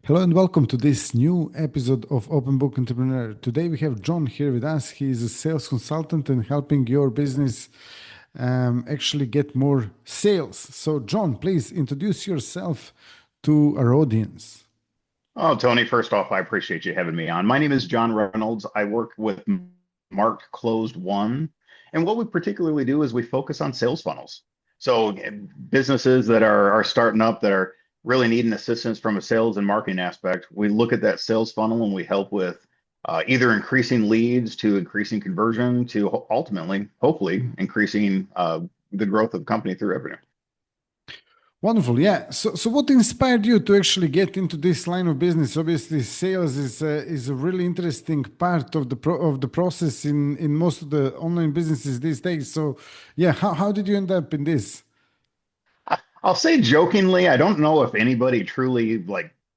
Hello and welcome to this new episode of Open Book Entrepreneur. Today we have Jon here with us. He is a sales consultant and helping your business actually get more sales. So, Jon, please introduce yourself to our audience. Oh, Tony, first off, I appreciate you having me on. My name is Jon Reynolds. I work with Mark Closed One. And what we particularly do is we focus on sales funnels. So businesses that are starting up that are really needing assistance from a sales and marketing aspect, we look at that sales funnel and we help with either increasing leads to increasing conversion to ultimately, hopefully, increasing the growth of the company through revenue. Wonderful, yeah. So what inspired you to actually get into this line of business? Obviously, sales is a really interesting part of the process in most of the online businesses these days. So, yeah, how did you end up in this? I'll say jokingly, I don't know if anybody truly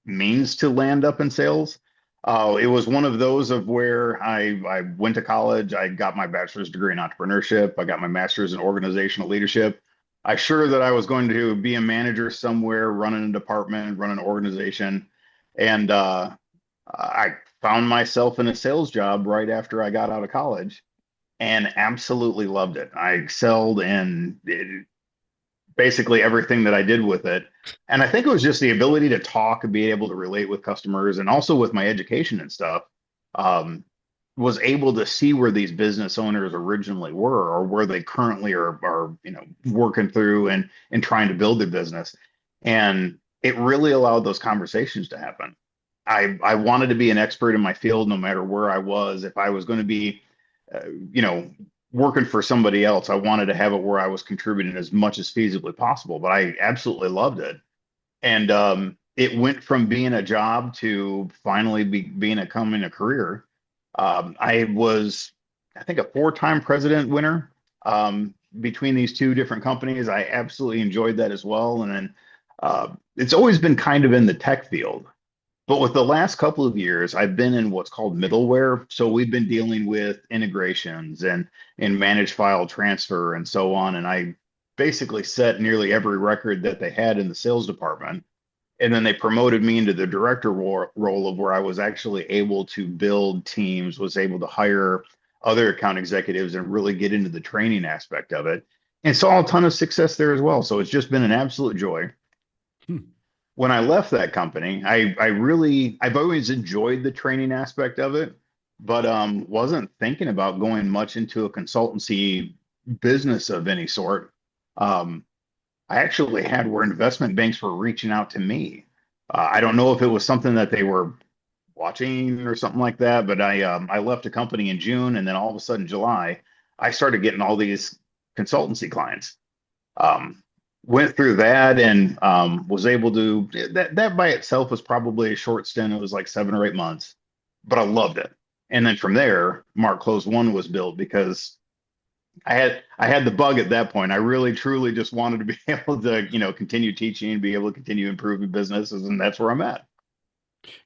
means to land up in sales. It was one of those of where I went to college, I got my bachelor's degree in entrepreneurship, I got my master's in organizational leadership. I sure that I was going to be a manager somewhere, running a department, run an organization, and I found myself in a sales job right after I got out of college and absolutely loved it. I excelled in basically everything that I did with it. And I think it was just the ability to talk and be able to relate with customers and also with my education and stuff. Was able to see where these business owners originally were or where they currently are working through and trying to build their business. And it really allowed those conversations to happen. I wanted to be an expert in my field no matter where I was. If I was going to be uh, you know, working for somebody else, I wanted to have it where I was contributing as much as feasibly possible, but I absolutely loved it. And it went from being a job to finally becoming a career. I was, I think, a four-time president winner between these two different companies. I absolutely enjoyed that as well. And then it's always been kind of in the tech field. But with the last couple of years, I've been in what's called middleware. So we've been dealing with integrations and managed file transfer and so on. And I basically set nearly every record that they had in the sales department. And then they promoted me into the director role of where I was actually able to build teams, was able to hire other account executives and really get into the training aspect of it. And saw a ton of success there as well. So it's just been an absolute joy. Hmm. When I left that company, I've always enjoyed the training aspect of it, but wasn't thinking about going much into a consultancy business of any sort. Um, I actually had where investment banks were reaching out to me. I don't know if it was something that they were watching or something like that, but I left a company in June, and then all of a sudden July, I started getting all these consultancy clients. Um, Went through that and was able to that by itself was probably a short stint. It was like 7 or 8 months, but I loved it. And then from there, Mark Close One was built because I had the bug at that point. I really truly just wanted to be able to continue teaching, be able to continue improving businesses, and that's where I'm at.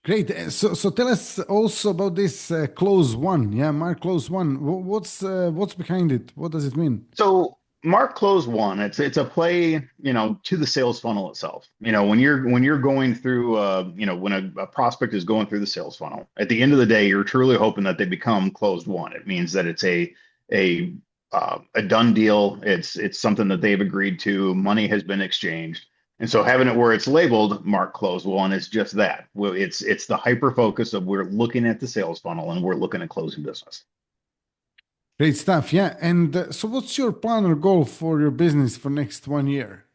Great. So tell us also about this close one. Yeah, Mark close one. What's behind it? What does it mean? So Mark Close One, it's a play, to the sales funnel itself. When you're going through, when a prospect is going through the sales funnel, at the end of the day, you're truly hoping that they become closed one. It means that it's a a done deal. It's something that they've agreed to. Money has been exchanged. And so having it where it's labeled Mark Close One is just that. Well, it's the hyper focus of we're looking at the sales funnel and we're looking at closing business. Great stuff. Yeah. And so, what's your plan or goal for your business for next 1 year?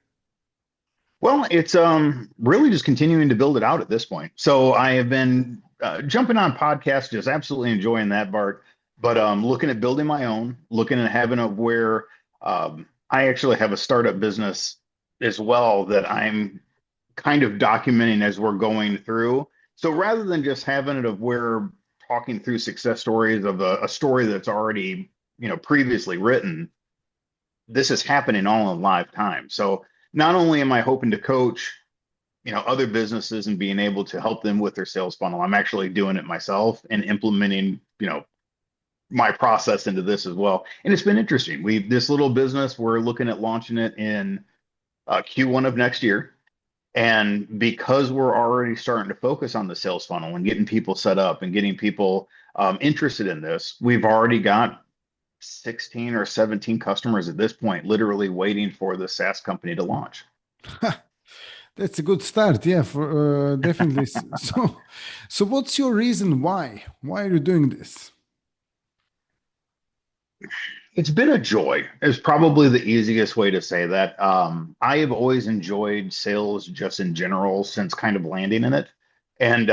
Well, it's really just continuing to build it out at this point. So I have been jumping on podcasts, just absolutely enjoying that, Bart. But looking at building my own, looking at having a where I actually have a startup business as well that I'm kind of documenting as we're going through. So rather than just having it of where talking through success stories of a story that's already previously written, this is happening all in live time. So not only am I hoping to coach, other businesses and being able to help them with their sales funnel, I'm actually doing it myself and implementing, my process into this as well. And it's been interesting. This little business, we're looking at launching it in Q1 of next year. And because we're already starting to focus on the sales funnel and getting people set up and getting people interested in this, we've already got 16 or 17 customers at this point, literally waiting for the SaaS company to launch. That's a good start. Yeah, for definitely. So what's your reason why? Why are you doing this? It's been a joy, is probably the easiest way to say that. I have always enjoyed sales just in general since kind of landing in it and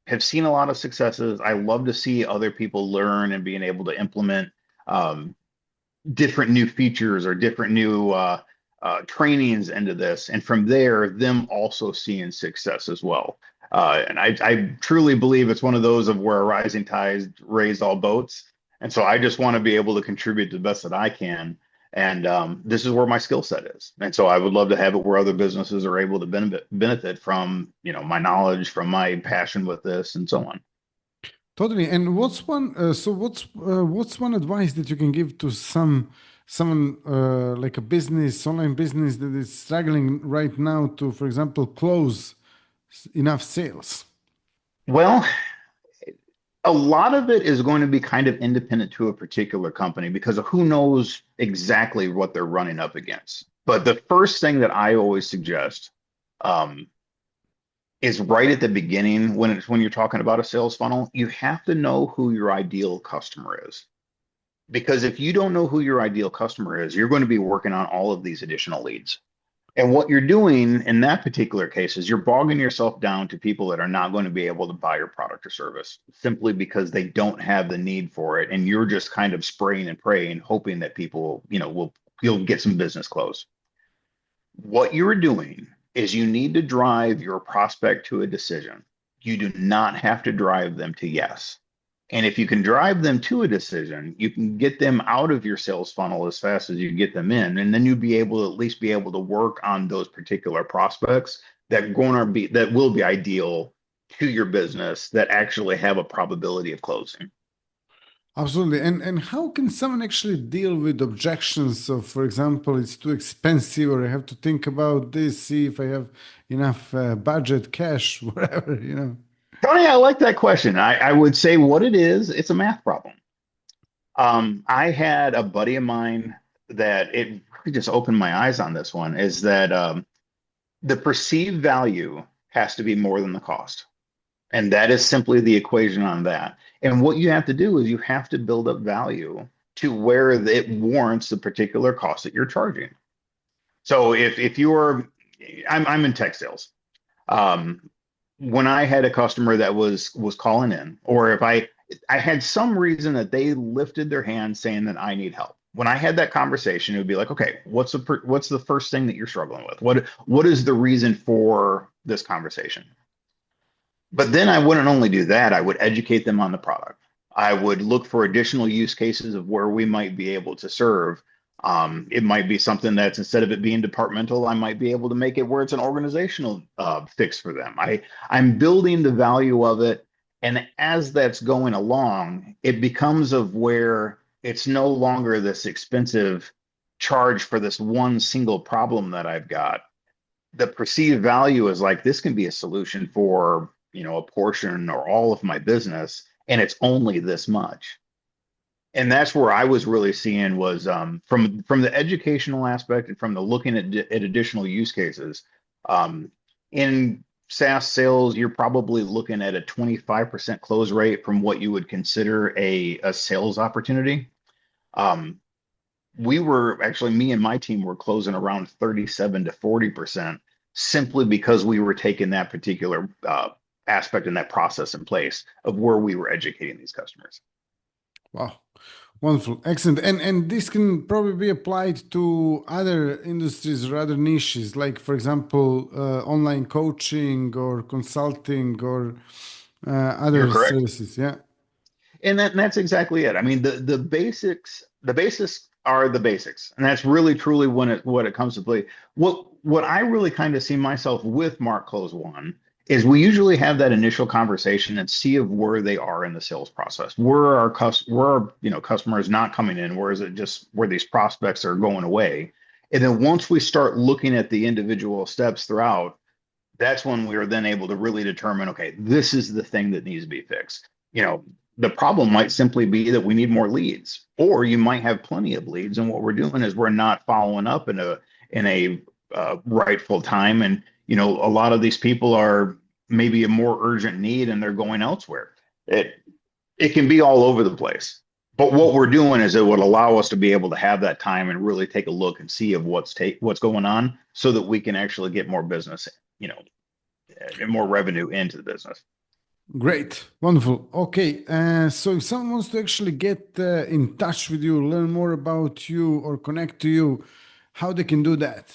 have seen a lot of successes. I love to see other people learn and being able to implement um, different new features or different new trainings into this. And from there, them also seeing success as well. And I truly believe it's one of those of where a rising tide raised all boats. And so I just want to be able to contribute the best that I can. And this is where my skill set is. And so I would love to have it where other businesses are able to benefit from, my knowledge, from my passion with this, and so on. Totally. And what's one advice that you can give to someone like a business, online business that is struggling right now to, for example, close enough sales? Well, a lot of it is going to be kind of independent to a particular company because of who knows exactly what they're running up against. But the first thing that I always suggest um, is right at the beginning when you're talking about a sales funnel, you have to know who your ideal customer is. Because if you don't know who your ideal customer is, you're going to be working on all of these additional leads. And what you're doing in that particular case is you're bogging yourself down to people that are not going to be able to buy your product or service simply because they don't have the need for it. And you're just kind of spraying and praying, hoping that people, you'll get some business close. What you're doing is you need to drive your prospect to a decision. You do not have to drive them to yes. And if you can drive them to a decision, you can get them out of your sales funnel as fast as you get them in. And then you'll be able to at least be able to work on those particular prospects that will be ideal to your business that actually have a probability of closing. Absolutely. And how can someone actually deal with objections of, for example, it's too expensive, or I have to think about this, see if I have enough budget, cash, whatever. Tony, I like that question. I would say what it is, it's a math problem. I had a buddy of mine that it really just opened my eyes on this one is that the perceived value has to be more than the cost. And that is simply the equation on that. And what you have to do is you have to build up value to where it warrants the particular cost that you're charging. So if you're, I'm in tech sales. Um, when I had a customer that was calling in, or if I had some reason that they lifted their hand saying that I need help. When I had that conversation, it would be like, okay, what's the first thing that you're struggling with? What is the reason for this conversation? But then I wouldn't only do that, I would educate them on the product. I would look for additional use cases of where we might be able to serve. It might be something that's instead of it being departmental, I might be able to make it where it's an organizational fix for them. I'm building the value of it. And as that's going along, it becomes of where it's no longer this expensive charge for this one single problem that I've got. The perceived value is like this can be a solution for a portion or all of my business, and it's only this much. And that's where I was really seeing was from the educational aspect and from the looking at additional use cases. In SaaS sales, you're probably looking at a 25% close rate from what you would consider a sales opportunity. Um, we were actually, me and my team were closing around 37 to 40% simply because we were taking that particular aspect and that process in place of where we were educating these customers. Wow. Wonderful. Excellent. And this can probably be applied to other industries or other niches, like, for example, online coaching or consulting or You're other correct. services. Yeah. And that's exactly it. I mean, the basics are the basics, and that's really truly when it comes to play. What I really kind of see myself with Mark Close One is we usually have that initial conversation and see of where they are in the sales process. Where are customers not coming in? Where is it just where these prospects are going away? And then once we start looking at the individual steps throughout, that's when we were then able to really determine, okay, this is the thing that needs to be fixed. You know, the problem might simply be that we need more leads, or you might have plenty of leads, and what we're doing is we're not following up in a rightful time, and a lot of these people are maybe a more urgent need, and they're going elsewhere. It it can be all over the place. But what we're doing is it would allow us to be able to have that time and really take a look and see of what's going on so that we can actually get more business, you know, and more revenue into the business. Great, wonderful. Okay, so if someone wants to actually get in touch with you, learn more about you, or connect to you, how they can do that?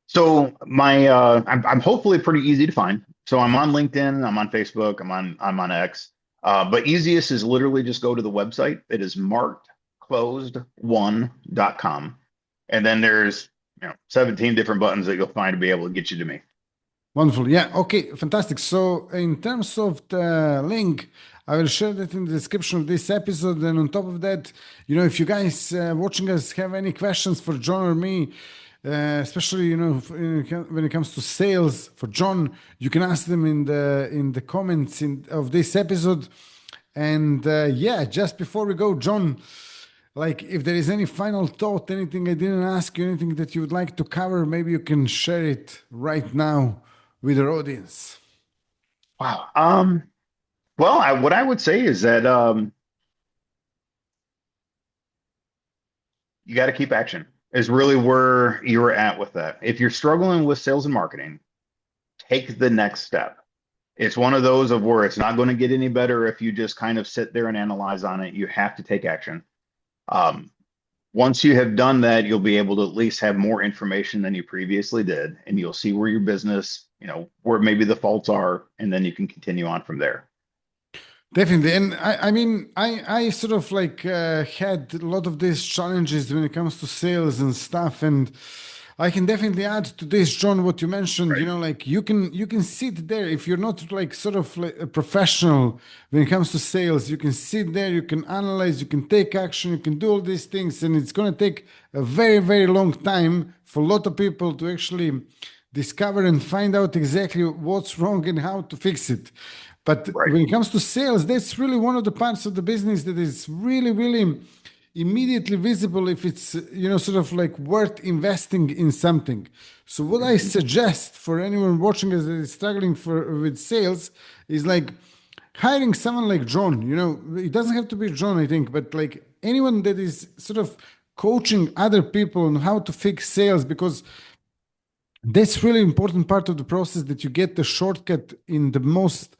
So I'm hopefully pretty easy to find. So I'm on LinkedIn, I'm on Facebook, I'm on X. But easiest is literally just go to the website. It is markedclosed1.com. And then there's 17 different buttons that you'll find to be able to get you to me. Wonderful. Yeah. Okay. Fantastic. So, in terms of the link, I will share that in the description of this episode. And on top of that, if you guys watching us have any questions for Jon or me, especially when it comes to sales for Jon, you can ask them in the comments of this episode. And yeah, just before we go, Jon, like if there is any final thought, anything I didn't ask you, anything that you would like to cover, maybe you can share it right now with our audience. Wow. Well, what I would say is that you got to keep action is really where you're at with that. If you're struggling with sales and marketing, take the next step. It's one of those of where it's not going to get any better if you just kind of sit there and analyze on it. You have to take action. Um, Once you have done that, you'll be able to at least have more information than you previously did, and you'll see where your business, where maybe the faults are, and then you can continue on from there. Definitely. And I mean, I sort of like had a lot of these challenges when it comes to sales and stuff. And I can definitely add to this, Jon, what you mentioned, Right. like you can sit there if you're not like sort of like a professional when it comes to sales, you can sit there, you can analyze, you can take action, you can do all these things, and it's going to take a very, very long time for a lot of people to actually discover and find out exactly what's wrong and how to fix it. But Right. when it comes to sales, that's really one of the parts of the business that is really, really immediately visible if it's sort of like worth investing in something. So what I Mhm. suggest for anyone watching us that is struggling with sales is like hiring someone like Jon. It doesn't have to be Jon, I think, but like anyone that is sort of coaching other people on how to fix sales, because that's really important part of the process, that you get the shortcut in the most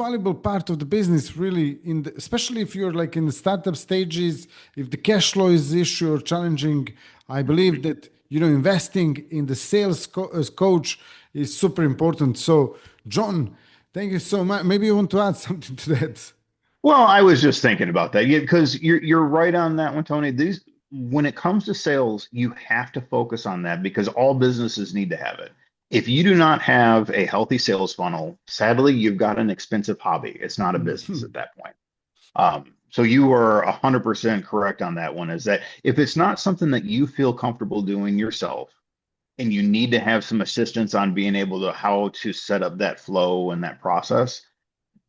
valuable part of the business, really, especially if you're like in the startup stages, if the cash flow is issue or challenging. I believe that investing in the sales coach is super important. So, Jon, thank you so much. Maybe you want to add something to that. Well, I was just thinking about that. Yeah, because you're right on that one, Tony. These When it comes to sales, you have to focus on that because all businesses need to have it. If you do not have a healthy sales funnel, sadly, you've got an expensive hobby. It's not a business at that point. So you are 100% correct on that one, is that if it's not something that you feel comfortable doing yourself and you need to have some assistance on being able to how to set up that flow and that process,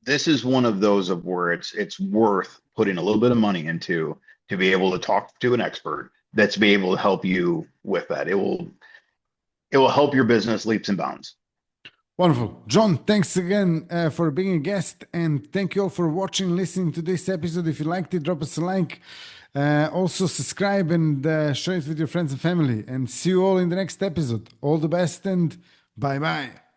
this is one of those of where it's worth putting a little bit of money into to be able to talk to an expert that's be able to help you with that. It will help your business leaps and bounds. Wonderful. Jon, thanks again for being a guest. And thank you all for watching, listening to this episode. If you liked it, drop us a like. Also, subscribe and share it with your friends and family. And see you all in the next episode. All the best and bye bye.